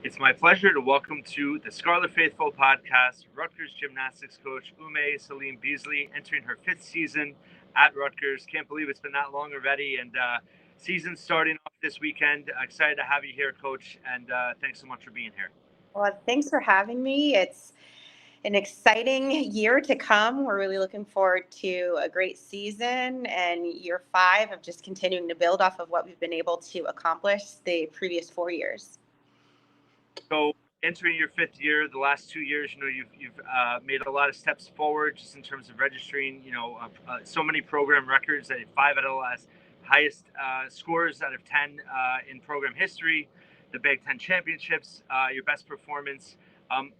It's my pleasure to welcome to the Scarlet Faithful podcast Rutgers Gymnastics coach Umme Salim-Beasley, entering her fifth season at Rutgers. Can't believe it's been that long already, and season starting off this weekend. Excited to have you here, Coach, and thanks so much for being here. Well, thanks for having me. It's an exciting year to come. We're really looking forward to a great season and year 5 of just continuing to build off of what we've been able to accomplish the previous 4 years. So, entering your fifth year, the last 2 years, you've made a lot of steps forward just in terms of registering. So many program records. 5 out of the last highest scores out of 10 in program history. The Big Ten championships, your best performance.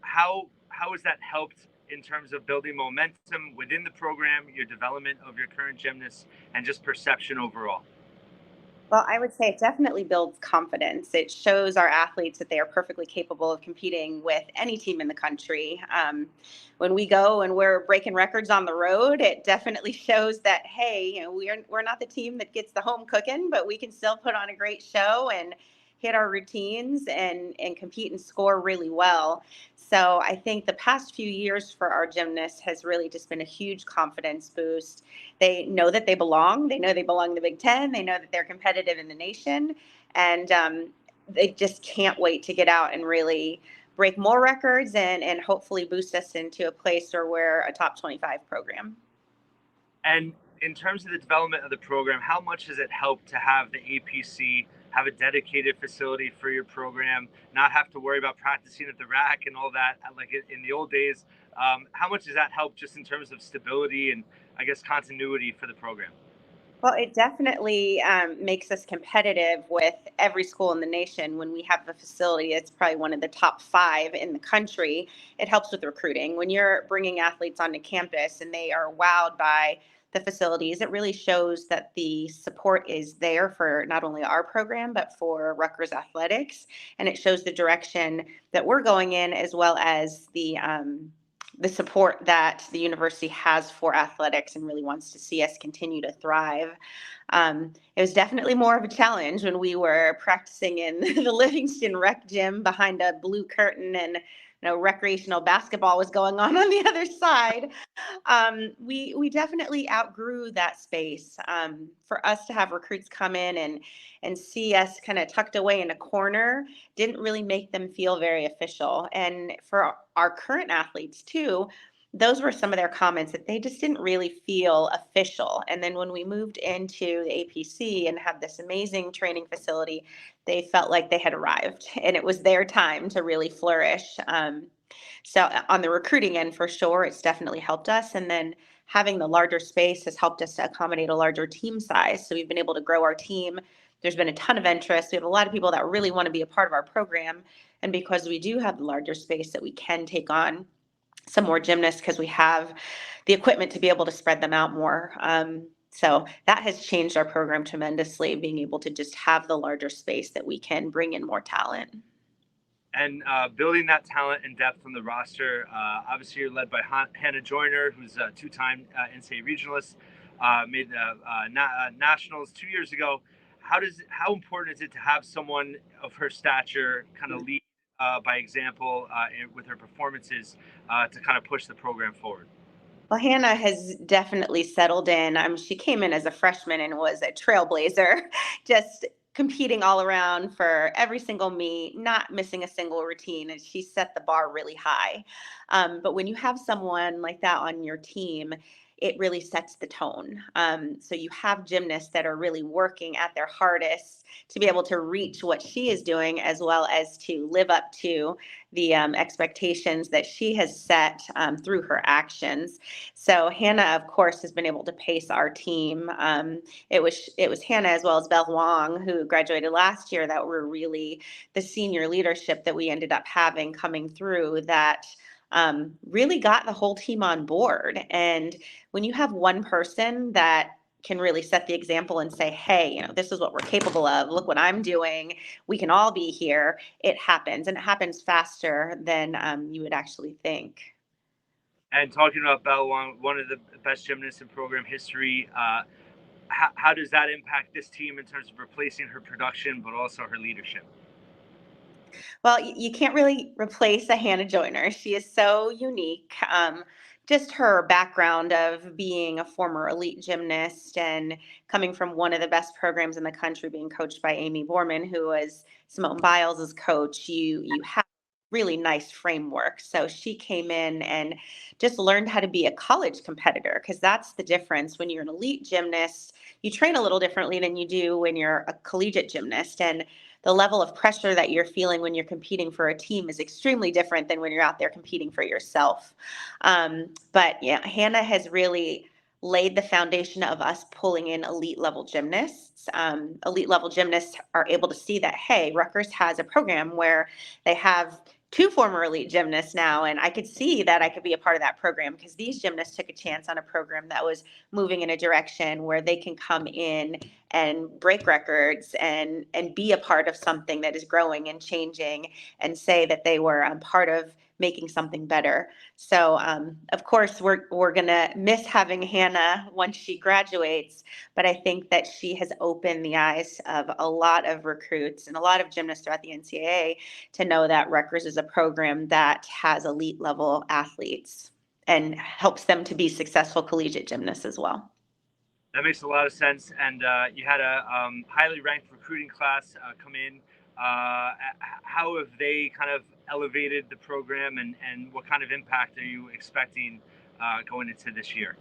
How has that helped in terms of building momentum within the program, your development of your current gymnasts, and just perception overall? Well, I would say it definitely builds confidence. It shows our athletes that they are perfectly capable of competing with any team in the country. When we go and we're breaking records on the road, it definitely shows that, hey, we're not the team that gets the home cooking, but we can still put on a great show and hit our routines and compete and score really well. So I think the past few years for our gymnasts has really just been a huge confidence boost. They know that they belong. They know they belong in the Big Ten. They know that they're competitive in the nation. And they just can't wait to get out and really break more records and hopefully boost us into a place where we're a top 25 program. And in terms of the development of the program, how much has it helped to have the APC have a dedicated facility for your program, not have to worry about practicing at the rack and all that, like in the old days? How much does that help just in terms of stability and, I guess, continuity for the program? Well, it definitely makes us competitive with every school in the nation. When we have the facility, it's probably one of the top 5 in the country. It helps with recruiting. When you're bringing athletes onto campus and they are wowed by the facilities, it really shows that the support is there for not only our program, but for Rutgers athletics. And it shows the direction that we're going in, as well as the support that the university has for athletics and really wants to see us continue to thrive. It was definitely more of a challenge when we were practicing in the Livingston Rec Gym behind a blue curtain and recreational basketball was going on the other side. We definitely outgrew that space. For us to have recruits come in and see us kind of tucked away in a corner didn't really make them feel very official. And for our current athletes too, those were some of their comments, that they just didn't really feel official. And then when we moved into the APC and had this amazing training facility, they felt like they had arrived and it was their time to really flourish. So on the recruiting end, for sure, it's definitely helped us. And then having the larger space has helped us to accommodate a larger team size. So we've been able to grow our team. There's been a ton of interest. We have a lot of people that really want to be a part of our program. And because we do have the larger space, that we can take on some more gymnasts because we have the equipment to be able to spread them out more. So that has changed our program tremendously, being able to just have the larger space that we can bring in more talent. And building that talent and depth on the roster. Obviously, you're led by Hannah Joyner, who's a 2-time NCAA regionalist, made the nationals 2 years ago. How important is it to have someone of her stature kind of lead by example with her performances to kind of push the program forward? Well, Hannah has definitely settled in. She came in as a freshman and was a trailblazer, just competing all around for every single meet, not missing a single routine. And she set the bar really high. But when you have someone like that on your team, it really sets the tone. So you have gymnasts that are really working at their hardest to be able to reach what she is doing, as well as to live up to the expectations that she has set through her actions. So Hannah, of course, has been able to pace our team. It was Hannah, as well as Belle Wong, who graduated last year, that were really the senior leadership that we ended up having coming through, that really got the whole team on board. And when you have one person that can really set the example and say, hey, this is what we're capable of. Look what I'm doing. We can all be here. It happens, and it happens faster than you would actually think. And talking about Belle Wong, one of the best gymnasts in program history, how does that impact this team in terms of replacing her production, but also her leadership? Well, you can't really replace a Hannah Joyner. She is so unique. Just her background of being a former elite gymnast and coming from one of the best programs in the country, being coached by Amy Borman, who was Simone Biles' coach. You have really nice framework. So she came in and just learned how to be a college competitor, because that's the difference. When you're an elite gymnast, you train a little differently than you do when you're a collegiate gymnast. And the level of pressure that you're feeling when you're competing for a team is extremely different than when you're out there competing for yourself. But yeah, Hannah has really laid the foundation of us pulling in elite level gymnasts. Elite level gymnasts are able to see that, hey, Rutgers has a program where they have two former elite gymnasts now, and I could see that I could be a part of that program, because these gymnasts took a chance on a program that was moving in a direction where they can come in and break records and be a part of something that is growing and changing, and say that they were a part of making something better. So of course we're gonna miss having Hannah once she graduates, but I think that she has opened the eyes of a lot of recruits and a lot of gymnasts throughout the NCAA to know that Rutgers is a program that has elite level athletes and helps them to be successful collegiate gymnasts as well. That makes a lot of sense. And you had a highly ranked recruiting class come in. How have they kind of elevated the program, and what kind of impact are you expecting going into this year?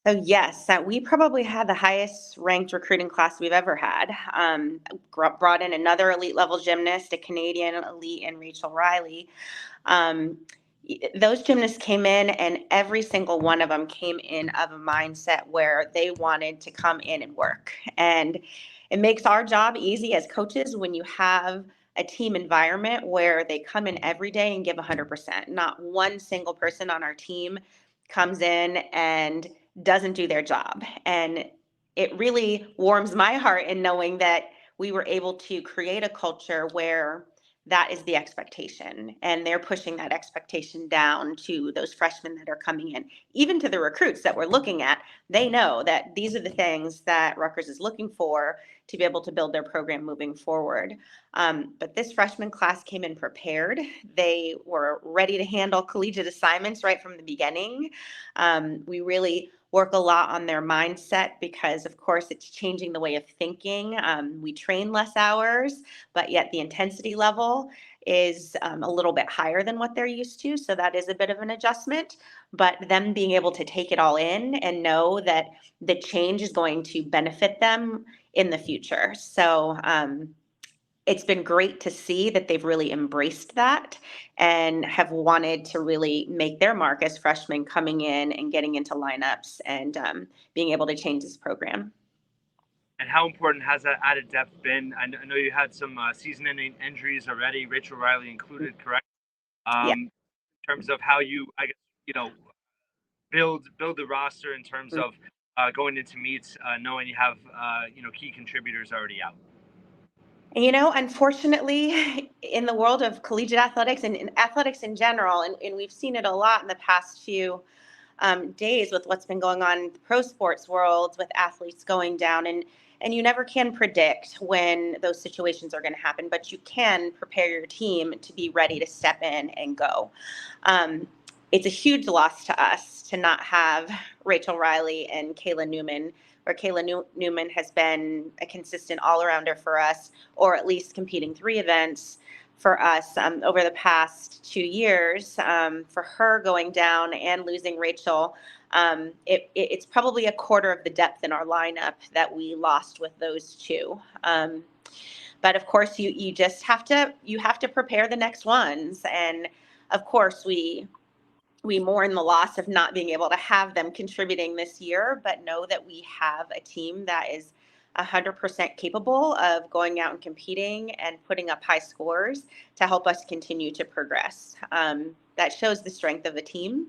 So yes, that we probably had the highest ranked recruiting class we've ever had. Brought in another elite level gymnast, a Canadian elite, and Rachel Riley. Um, those gymnasts came in, and every single one of them came in of a mindset where they wanted to come in and work. And it makes our job easy as coaches when you have a team environment where they come in every day and give 100%. Not one single person on our team comes in and doesn't do their job. And it really warms my heart in knowing that we were able to create a culture where that is the expectation, and they're pushing that expectation down to those freshmen that are coming in, even to the recruits that we're looking at. They know that these are the things that Rutgers is looking for to be able to build their program moving forward. But this freshman class came in prepared. They were ready to handle collegiate assignments right from the beginning. We really work a lot on their mindset, because of course it's changing the way of thinking. We train less hours, but yet the intensity level is a little bit higher than what they're used to. So that is a bit of an adjustment, but them being able to take it all in and know that the change is going to benefit them in the future. So it's been great to see that they've really embraced that and have wanted to really make their mark as freshmen coming in and getting into lineups and being able to change this program. And how important has that added depth been? I know you had some season-ending injuries already, Rachel Riley included, correct? Yeah. In terms of how you, I guess, build the roster in terms of going into meets, knowing you have key contributors already out. Unfortunately, in the world of collegiate athletics and in athletics in general, and we've seen it a lot in the past few days with what's been going on in the pro sports world with athletes going down, and you never can predict when those situations are going to happen, but you can prepare your team to be ready to step in and go. It's a huge loss to us to not have Rachel Riley and Kayla Newman, where Kayla Newman has been a consistent all-arounder for us, or at least competing 3 events for us over the past 2 years. For her going down and losing Rachel, it's probably a quarter of the depth in our lineup that we lost with those two. But of course, you just have to prepare the next ones, and of course we mourn the loss of not being able to have them contributing this year, but know that we have a team that is 100% capable of going out and competing and putting up high scores to help us continue to progress. That shows the strength of the team.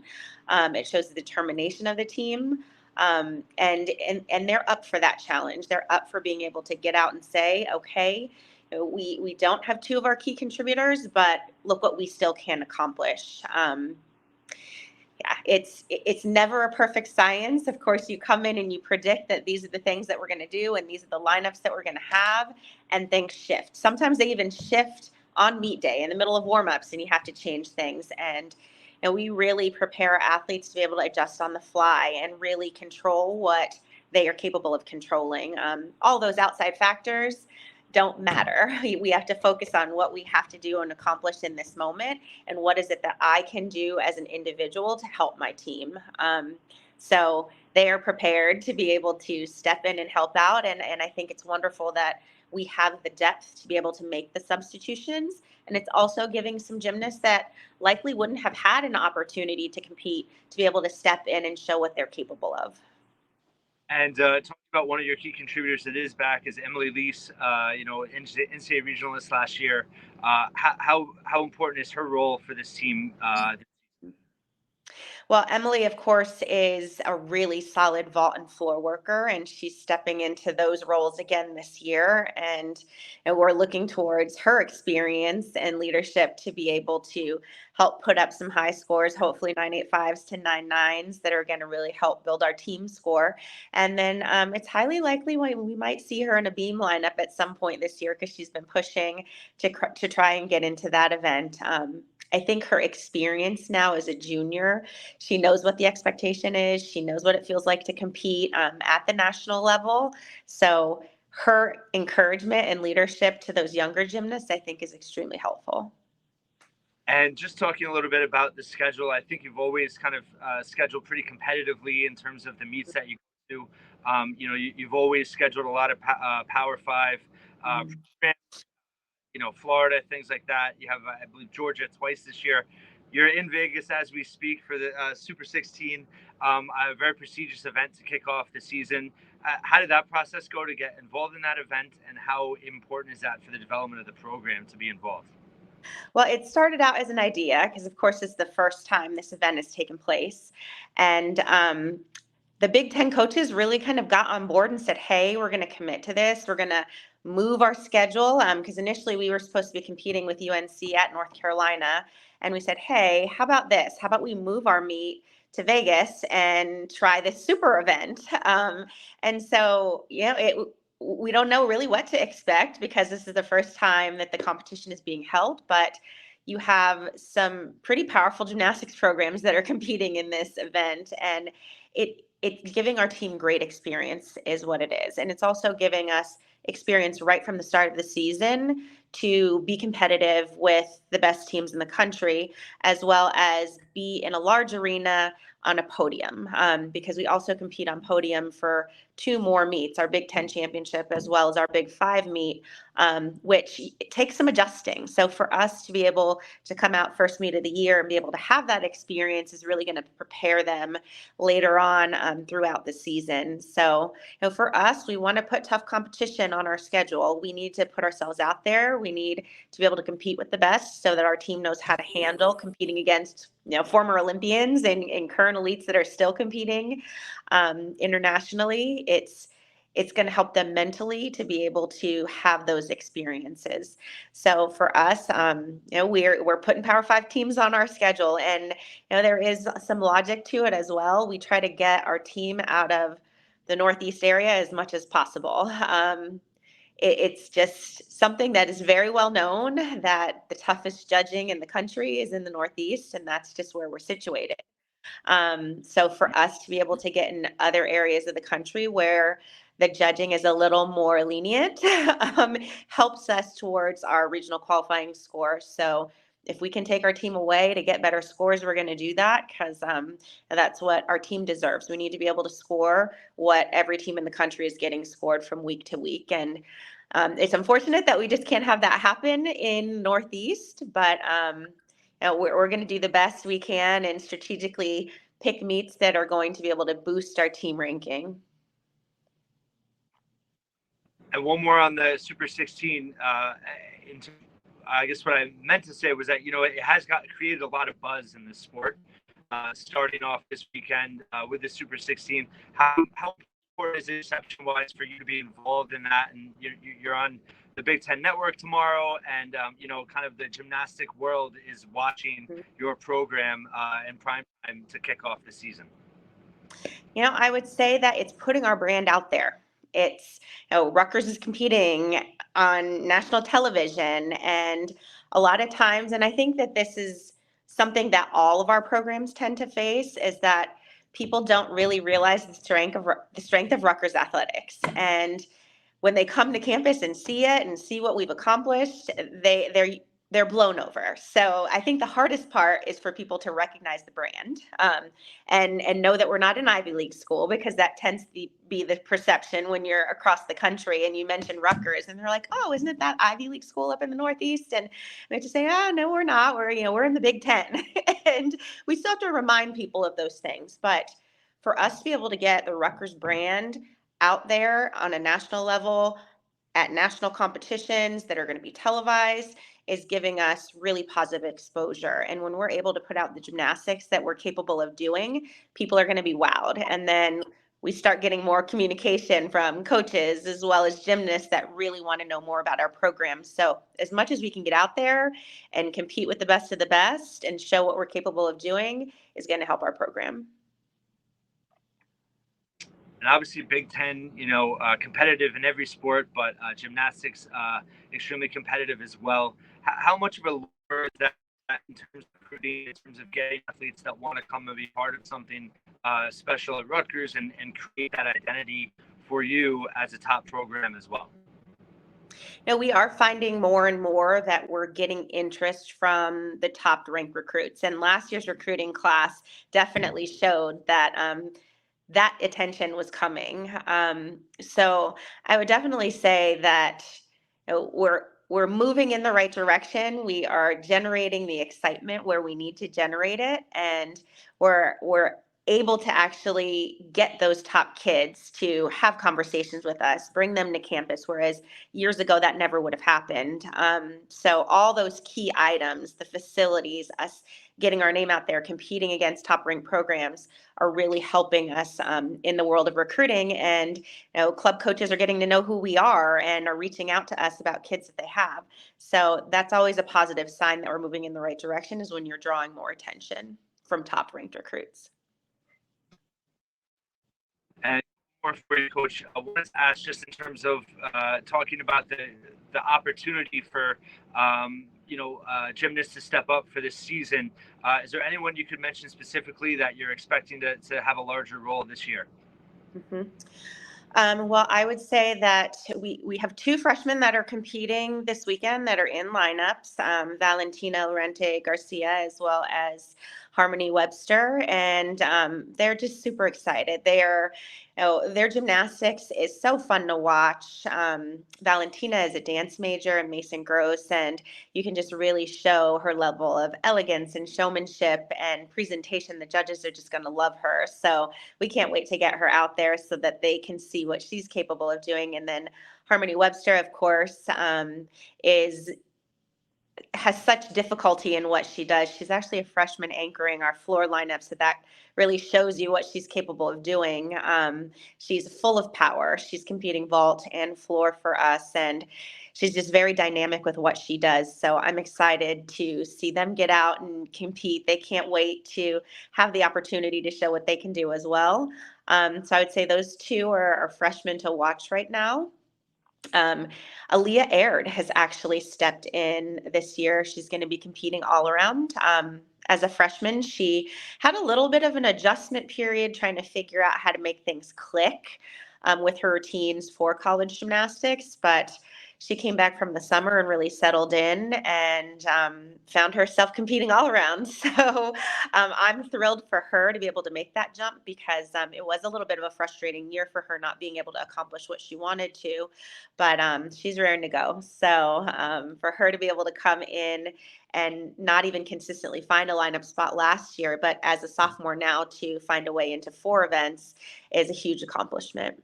It shows the determination of the team. And they're up for that challenge. They're up for being able to get out and say, okay, we don't have 2 of our key contributors, but look what we still can accomplish. Yeah, it's never a perfect science. Of course, you come in and you predict that these are the things that we're going to do and these are the lineups that we're going to have, and things shift. Sometimes they even shift on meet day in the middle of warm-ups and you have to change things. And we really prepare our athletes to be able to adjust on the fly and really control what they are capable of controlling. All those outside factors don't matter. We have to focus on what we have to do and accomplish in this moment, and what is it that I can do as an individual to help my team. So they are prepared to be able to step in and help out. And I think it's wonderful that we have the depth to be able to make the substitutions. And it's also giving some gymnasts that likely wouldn't have had an opportunity to compete to be able to step in and show what they're capable of. And talking about one of your key contributors that is back is Emily Lease, NCAA regionalist last year. How important is her role for this team? Well, Emily, of course, is a really solid vault and floor worker, and she's stepping into those roles again this year. And we're looking towards her experience and leadership to be able to help put up some high scores, hopefully 9.85s to 9.9s that are going to really help build our team score. And then it's highly likely we might see her in a beam lineup at some point this year, because she's been pushing to try and get into that event. I think her experience now as a junior, she knows what the expectation is. She knows what it feels like to compete at the national level. So her encouragement and leadership to those younger gymnasts, I think, is extremely helpful. And just talking a little bit about the schedule, I think you've always kind of scheduled pretty competitively in terms of the meets that you go to. You've always scheduled a lot of Power Five programs, Florida, things like that. You have, I believe, Georgia twice this year. You're in Vegas as we speak for the Super 16, a very prestigious event to kick off the season. How did that process go to get involved in that event, and how important is that for the development of the program to be involved? Well, it started out as an idea because, of course, it's the first time this event has taken place. And the Big Ten coaches really kind of got on board and said, hey, we're going to commit to this. We're going to move our schedule, because initially we were supposed to be competing with UNC at North Carolina. And we said, hey, how about this? How about we move our meet to Vegas and try this super event? And so, we don't know really what to expect, because this is the first time that the competition is being held, but you have some pretty powerful gymnastics programs that are competing in this event, and it's giving our team great experience is what it is. And it's also giving us experience right from the start of the season to be competitive with the best teams in the country, as well as be in a large arena on a podium, because we also compete on podium for 2 more meets, our Big Ten championship as well as our Big 5 meet, which takes some adjusting. So for us to be able to come out first meet of the year and be able to have that experience is really going to prepare them later on throughout the season. So for us, we want to put tough competition on our schedule. We need to put ourselves out there. We need to be able to compete with the best so that our team knows how to handle competing against former Olympians and current elites that are still competing internationally. It's going to help them mentally to be able to have those experiences. So for us, we're putting Power 5 teams on our schedule, and there is some logic to it as well. We try to get our team out of the Northeast area as much as possible. It's just something that is very well known that the toughest judging in the country is in the Northeast, and that's just where we're situated. So for us to be able to get in other areas of the country where the judging is a little more lenient helps us towards our regional qualifying score. So if we can take our team away to get better scores, we're going to do that, because that's what our team deserves. We need to be able to score what every team in the country is getting scored from week to week. And it's unfortunate that we just can't have that happen in Northeast, but we're going to do the best we can and strategically pick meets that are going to be able to boost our team ranking. And one more on the Super 16. I guess what I meant to say was that it has created a lot of buzz in the sport. Starting off this weekend with the Super 16, how important is it, reception-wise, for you to be involved in that? And you're on the Big Ten Network tomorrow, and kind of the gymnastic world is watching your program in prime time to kick off the season. I would say that it's putting our brand out there. It's, Rutgers is competing on national television, and a lot of times, and I think that this is something that all of our programs tend to face, is that people don't really realize the strength of Rutgers athletics. And when they come to campus and see it and see what we've accomplished, they're blown over. So I think the hardest part is for people to recognize the brand, and know that we're not an Ivy League school, because that tends to be the perception when you're across the country and you mention Rutgers and they're like, oh, isn't it that Ivy League school up in the Northeast? And we have to say, no, we're not. We're in the Big Ten. And we still have to remind people of those things. But for us to be able to get the Rutgers brand out there on a national level at national competitions that are going to be televised is giving us really positive exposure. And when we're able to put out the gymnastics that we're capable of doing, people are going to be wowed. And then we start getting more communication from coaches as well as gymnasts that really want to know more about our program. So as much as we can get out there and compete with the best of the best and show what we're capable of doing is going to help our program. And obviously Big Ten, competitive in every sport, but gymnastics extremely competitive as well. How much of a lure is that in terms of recruiting, in terms of getting athletes that want to come and be part of something special at Rutgers and create that identity for you as a top program as well? Now, we are finding more and more that we're getting interest from the top ranked recruits. And last year's recruiting class definitely showed that that attention was coming. So I would definitely say that we're moving in the right direction. We are generating the excitement where we need to generate it, and we're able to actually get those top kids to have conversations with us, bring them to campus, whereas years ago that never would have happened. So all those key items, the facilities, us getting our name out there, competing against top ranked programs, are really helping us in the world of recruiting. And club coaches are getting to know who we are and are reaching out to us about kids that they have. So that's always a positive sign that we're moving in the right direction, is when you're drawing more attention from top ranked recruits. And more for you, Coach, I wanted to ask, just in terms of talking about the opportunity for gymnasts to step up for this season. Is there anyone you could mention specifically that you're expecting to have a larger role this year? Mm-hmm. Well, I would say that we have two freshmen that are competing this weekend that are in lineups, Valentina Lorente Garcia as well as Harmony Webster, and they're just super excited. Their gymnastics is so fun to watch. Valentina is a dance major in Mason Gross, and you can just really show her level of elegance and showmanship and presentation. The judges are just going to love her. So we can't wait to get her out there so that they can see what she's capable of doing. And then Harmony Webster, of course, has such difficulty in what she does. She's actually a freshman anchoring our floor lineup, so that really shows you what she's capable of doing. She's full of power. She's competing vault and floor for us, and she's just very dynamic with what she does. So I'm excited to see them get out and compete. They can't wait to have the opportunity to show what they can do as well. So I would say those two are freshmen to watch right now. Aaliyah Aird has actually stepped in this year. She's going to be competing all around. As a freshman, she had a little bit of an adjustment period trying to figure out how to make things click with her routines for college gymnastics, but she came back from the summer and really settled in and found herself competing all around. So I'm thrilled for her to be able to make that jump, because it was a little bit of a frustrating year for her not being able to accomplish what she wanted to, but she's raring to go. So for her to be able to come in and not even consistently find a lineup spot last year, but as a sophomore now to find a way into 4 events is a huge accomplishment.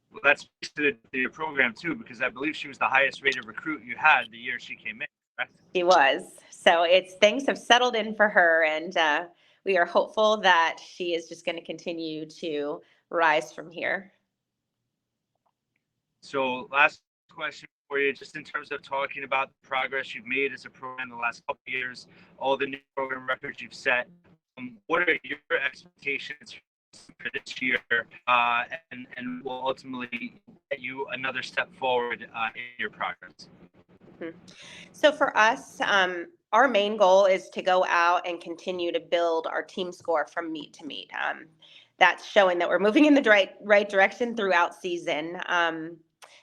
Well, that speaks to your program too, because I believe she was the highest rated recruit you had the year she came in, correct? She was. So things have settled in for her, and we are hopeful that she is just going to continue to rise from here. So last question for you, just in terms of talking about the progress you've made as a program the last couple of years, all the new program records you've set, what are your expectations for for this year, and will ultimately get you another step forward in your progress? So for us, our main goal is to go out and continue to build our team score from meet to meet. That's showing that we're moving in the right direction throughout season.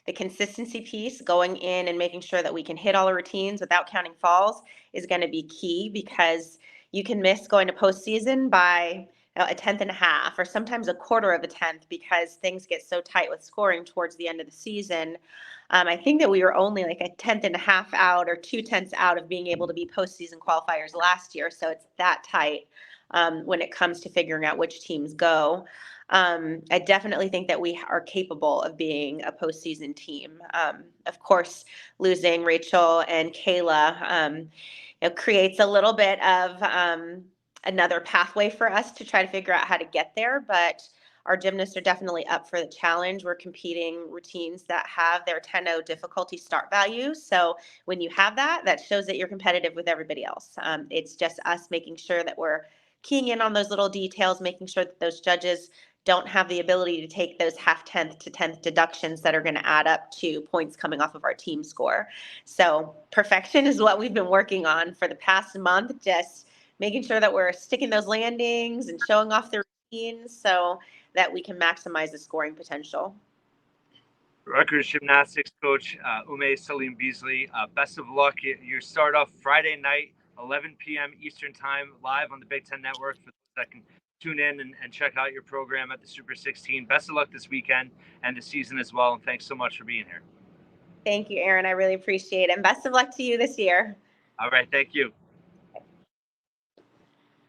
The consistency piece, going in and making sure that we can hit all the routines without counting falls, is going to be key, because you can miss going to postseason by a tenth and a half, or sometimes a quarter of a tenth, because things get so tight with scoring towards the end of the season. I think that we were only like a tenth and a half out, or 2/10 out of being able to be postseason qualifiers last year. So it's that tight when it comes to figuring out which teams go. I definitely think that we are capable of being a postseason team. Of course, losing Rachel and Kayla creates a little bit of another pathway for us to try to figure out how to get there. But our gymnasts are definitely up for the challenge. We're competing routines that have their 10-0 difficulty start value. So when you have that, that shows that you're competitive with everybody else. It's just us making sure that we're keying in on those little details, making sure that those judges don't have the ability to take those half-tenth to tenth deductions that are going to add up to points coming off of our team score. So perfection is what we've been working on for the past month, just making sure that we're sticking those landings and showing off the routines so that we can maximize the scoring potential. Rutgers Gymnastics coach Umme Salim-Beasley, best of luck. You start off Friday night, 11 p.m. Eastern Time, live on the Big Ten Network for those that can tune in and check out your program at the Super 16. Best of luck this weekend and the season as well, and thanks so much for being here. Thank you, Aaron. I really appreciate it, and best of luck to you this year. All right, thank you.